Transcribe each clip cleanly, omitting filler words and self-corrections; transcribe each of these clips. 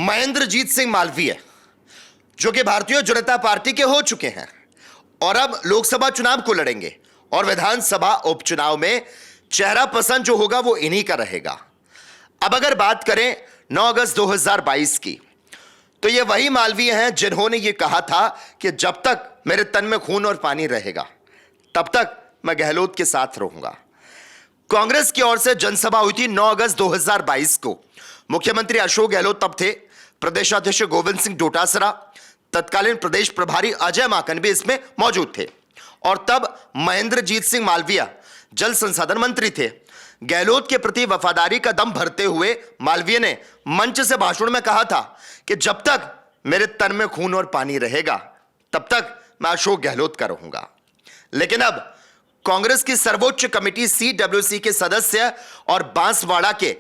महेंद्रजीत सिंह मालवीय, जो कि भारतीय जनता पार्टी के हो चुके हैं और अब लोकसभा चुनाव को लड़ेंगे और विधानसभा उपचुनाव में चेहरा पसंद जो होगा वो इन्हीं का रहेगा। अब अगर बात करें 9 अगस्त 2022 की, तो ये वही मालवीय हैं जिन्होंने ये कहा था कि जब तक मेरे तन में खून और पानी रहेगा तब तक मैं गहलोत के साथ रहूंगा। कांग्रेस की ओर से जनसभा हुई थी 9 अगस्त 2022 को। मुख्यमंत्री अशोक गहलोत तब थे, प्रदेशाध्यक्ष गोविंद सिंह डोटासरा, तत्कालीन प्रदेश प्रभारी अजय माकन भी इसमें मौजूद थे और तब महेंद्रजीत सिंह मालवीय जल संसाधन मंत्री थे। गहलोत के प्रति वफादारी का दम भरते हुए मालवीय ने मंच से भाषण में कहा था कि जब तक मेरे तन में खून और पानी रहेगा तब तक मैं अशोक गहलोत का रहूंगा। लेकिन अब कांग्रेस की सर्वोच्च कमेटी CWC के सदस्य और बांसवाड़ा के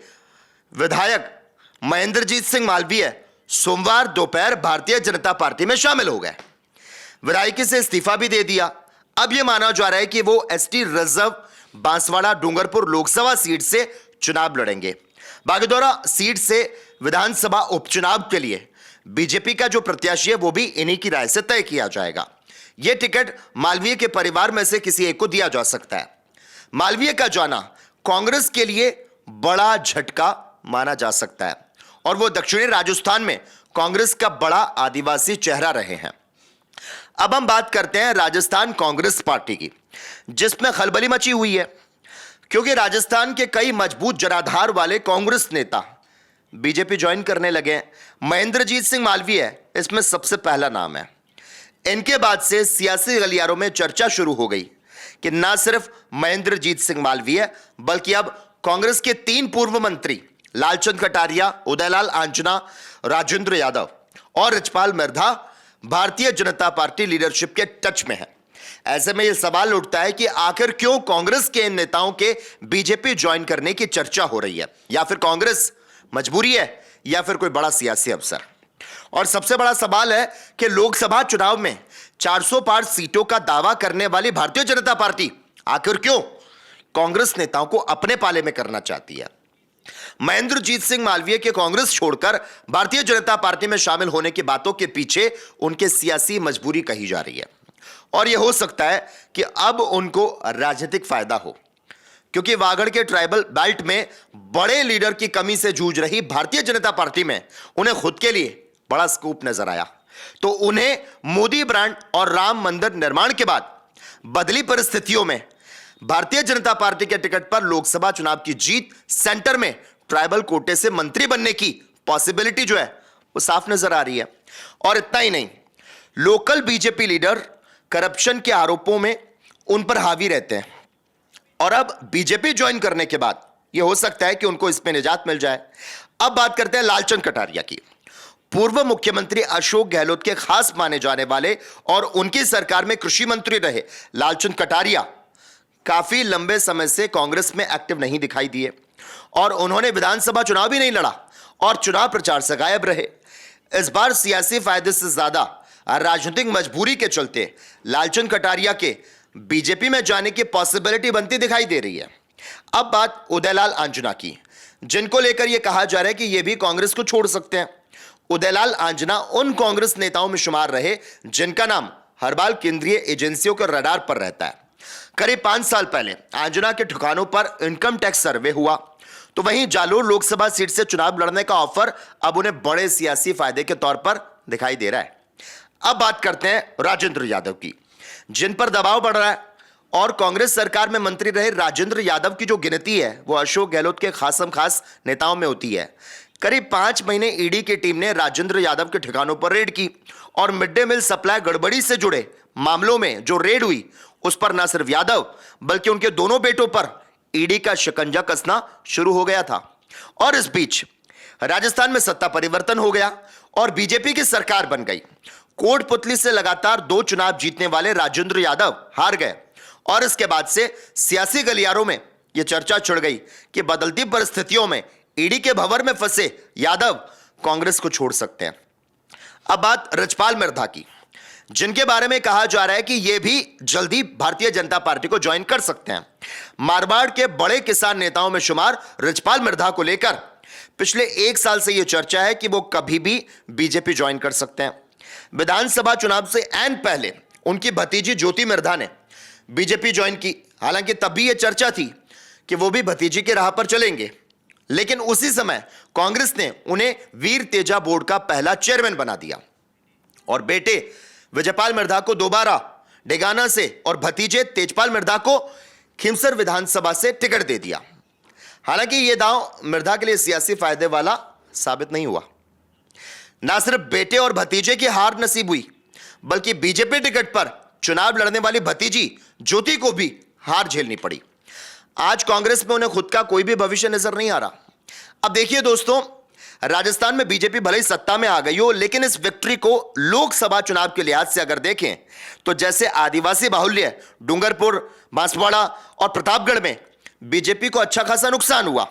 विधायक महेंद्रजीत सिंह मालवीय सोमवार दोपहर भारतीय जनता पार्टी में शामिल हो गए। विधायकी से इस्तीफा भी दे दिया। अब यह माना जा रहा है कि वो ST reserve Banswara Dungarpur Lok Sabha seat से चुनाव लड़ेंगे। बागीदौरा सीट से विधानसभा उपचुनाव के लिए बीजेपी का जो प्रत्याशी है वो भी इन्हीं की राय से तय किया जाएगा। यह टिकट मालवीय के परिवार में से किसी एक को दिया जा सकता है। मालवीय का जाना कांग्रेस के लिए बड़ा झटका माना जा सकता है और वो दक्षिणी राजस्थान में कांग्रेस का बड़ा आदिवासी चेहरा रहे हैं। अब हम बात करते हैं राजस्थान कांग्रेस पार्टी की, जिसमें खलबली मची हुई है क्योंकि राजस्थान के कई मजबूत जनाधार वाले कांग्रेस नेता बीजेपी ज्वाइन करने लगे हैं। महेंद्रजीत सिंह मालवीय इसमें सबसे पहला नाम है। इनके बाद से सियासी गलियारों में चर्चा शुरू हो गई कि ना सिर्फ महेंद्रजीत सिंह मालवीय बल्कि अब कांग्रेस के 3 पूर्व मंत्री लालचंद कटारिया, उदयलाल आंजना, राजेंद्र यादव और रिचपाल मिर्धा भारतीय जनता पार्टी लीडरशिप के टच में है। ऐसे में यह सवाल उठता है कि आखिर क्यों कांग्रेस के इन नेताओं के बीजेपी ज्वाइन करने की चर्चा हो रही है, या फिर कांग्रेस मजबूरी है या फिर कोई बड़ा सियासी अवसर। और सबसे बड़ा सवाल है कि लोकसभा चुनाव में 400 पार सीटों का दावा करने वाली भारतीय जनता पार्टी आखिर क्यों कांग्रेस नेताओं को अपने पाले में करना चाहती है। महेंद्रजीत सिंह मालवीय के कांग्रेस छोड़कर भारतीय जनता पार्टी में शामिल होने की बातों के पीछे उनके सियासी मजबूरी कही जा रही है और यह हो सकता है कि अब उनको राजनीतिक फायदा हो, क्योंकि वागड़ के ट्राइबल बेल्ट में बड़े लीडर की कमी से जूझ रही भारतीय जनता पार्टी में उन्हें खुद के लिए बड़ा स्कूप नजर आया। तो उन्हें मोदी ब्रांड और राम मंदिर निर्माण के बाद बदली परिस्थितियों में भारतीय जनता पार्टी के टिकट पर लोकसभा चुनाव की जीत, सेंटर में ट्राइबल कोटे से मंत्री बनने की पॉसिबिलिटी जो है वो साफ नजर आ रही है। और इतना ही नहीं, लोकल बीजेपी लीडर करप्शन के आरोपों में उन पर हावी रहते हैं और अब बीजेपी ज्वाइन करने के बाद यह हो सकता है कि उनको इसमें निजात मिल जाए। अब बात करते हैं लालचंद कटारिया की। पूर्व मुख्यमंत्री अशोक गहलोत के खास माने जाने वाले और उनकी सरकार में कृषि मंत्री रहे लालचंद कटारिया काफी लंबे समय से कांग्रेस में एक्टिव नहीं दिखाई दिए और उन्होंने विधानसभा चुनाव भी नहीं लड़ा और चुनाव प्रचार से गायब रहे। इस बार सियासी फायदे से ज्यादा राजनीतिक मजबूरी के चलते लालचंद कटारिया के बीजेपी में जाने की पॉसिबिलिटी बनती दिखाई दे रही है। अब बात उदयलाल आंजना की, जिनको लेकर यह कहा जा रहा है कि यह भी कांग्रेस को छोड़ सकते हैं। उदयलाल आंजना उन कांग्रेस नेताओं में शुमार रहे जिनका नाम हर बार केंद्रीय एजेंसियों के रडार पर रहता है। करीब 5 साल पहले आंजना के ठिकानों पर इनकम टैक्स सर्वे हुआ, तो वहीं जालोर लोकसभा सीट से चुनाव लड़ने का ऑफर अब उन्हें बड़े सियासी फायदे के तौर पर दिखाई दे रहा है। अब बात करते हैं राजेंद्र यादव की, जिन पर दबाव बढ़ रहा है और कांग्रेस सरकार में मंत्री रहे राजेंद्र यादव की जो गिनती है वो अशोक गहलोत के खासम खास नेताओं में होती है। करीब 5 महीने ईडी की टीम ने राजेंद्र यादव के ठिकानों पर रेड की और मिड डे मील सप्लाई गड़बड़ी से जुड़े मामलों में जो रेड हुई उस पर न सिर्फ यादव बल्कि उनके दोनों बेटों पर ईडी का शिकंजा कसना शुरू हो गया था। और इस बीच राजस्थान में सत्ता परिवर्तन हो गया और बीजेपी की सरकार बन गई। कोटपुतली से लगातार 2 चुनाव जीतने वाले राजेंद्र यादव हार गए और इसके बाद से सियासी गलियारों में यह चर्चा छिड़ गई कि बदलती परिस्थितियों में ईडी के भंवर में फंसे यादव कांग्रेस को छोड़ सकते हैं। अब बात रिचपाल मिर्धा की, जिनके बारे में कहा जा रहा है कि यह भी जल्दी भारतीय जनता पार्टी को ज्वाइन कर सकते हैं। मारवाड़ के बड़े किसान नेताओं में शुमार रिचपाल मिर्धा को लेकर पिछले 1 साल से यह चर्चा है कि वो कभी भी बीजेपी ज्वाइन कर सकते हैं। विधानसभा चुनाव से ऐन पहले उनकी भतीजी ज्योति मिर्धा ने बीजेपी ज्वाइन की। हालांकि तब भी यह चर्चा थी कि वो भी भतीजी के राह पर चलेंगे, लेकिन उसी समय कांग्रेस ने उन्हें वीर तेजा बोर्ड का पहला चेयरमैन बना दिया और बेटे विजयपाल मिर्धा को दोबारा डेगाना से और भतीजे तेजपाल मिर्धा को खिमसर विधानसभा से टिकट दे दिया। हालांकि यह दांव मिर्धा के लिए सियासी फायदे वाला साबित नहीं हुआ। ना सिर्फ बेटे और भतीजे की हार नसीब हुई, बल्कि बीजेपी टिकट पर चुनाव लड़ने वाली भतीजी ज्योति को भी हार झेलनी पड़ी। आज कांग्रेस में उन्हें खुद का कोई भी भविष्य नजर नहीं आ रहा। अब देखिए दोस्तों, राजस्थान में बीजेपी भले ही सत्ता में आ गई हो, लेकिन इस विक्ट्री को लोकसभा चुनाव के लिहाज से अगर देखें तो जैसे आदिवासी बाहुल्य डूंगरपुर, बांसवाड़ा और प्रतापगढ़ में बीजेपी को अच्छा खासा नुकसान हुआ।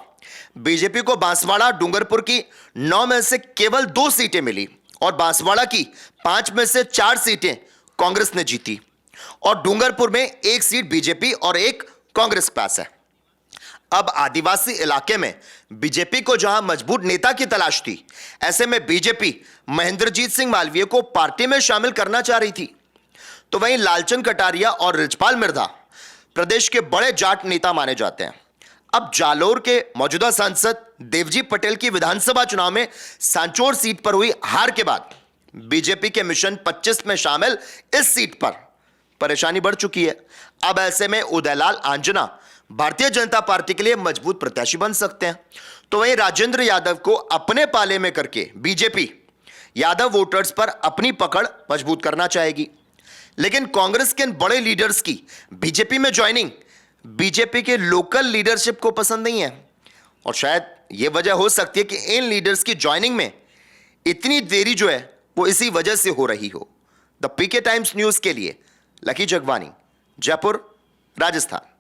बीजेपी को बांसवाड़ा डूंगरपुर की 9 में से केवल 2 सीटें मिली और बांसवाड़ा की 5 में से 4 सीटें कांग्रेस ने जीती और डूंगरपुर में 1 सीट बीजेपी और 1 कांग्रेस पास है। अब आदिवासी इलाके में बीजेपी को जहां मजबूत नेता की तलाश थी, ऐसे में बीजेपी महेंद्रजीत सिंह मालवीय को पार्टी में शामिल करना चाह रही थी। तो वहीं लालचंद कटारिया और रिजपाल मिर्धा प्रदेश के बड़े जाट नेता माने जाते हैं। अब जालोर के मौजूदा सांसद देवजी पटेल की विधानसभा चुनाव में सांचौर सीट पर हुई हार के बाद बीजेपी के मिशन 25 में शामिल इस सीट पर परेशानी बढ़ चुकी है। अब ऐसे में उदयलाल आंजना भारतीय जनता पार्टी के लिए मजबूत प्रत्याशी बन सकते हैं। तो वहीं राजेंद्र यादव को अपने पाले में करके बीजेपी यादव वोटर्स पर अपनी पकड़ मजबूत करना चाहेगी। लेकिन कांग्रेस के इन बड़े लीडर्स की बीजेपी में ज्वाइनिंग बीजेपी के लोकल लीडरशिप को पसंद नहीं है और शायद यह वजह हो सकती है कि इन लीडर्स की ज्वाइनिंग में इतनी देरी जो है वो इसी वजह से हो रही हो। द पीके टाइम्स न्यूज के लिए लकी जगवानी, जयपुर, राजस्थान।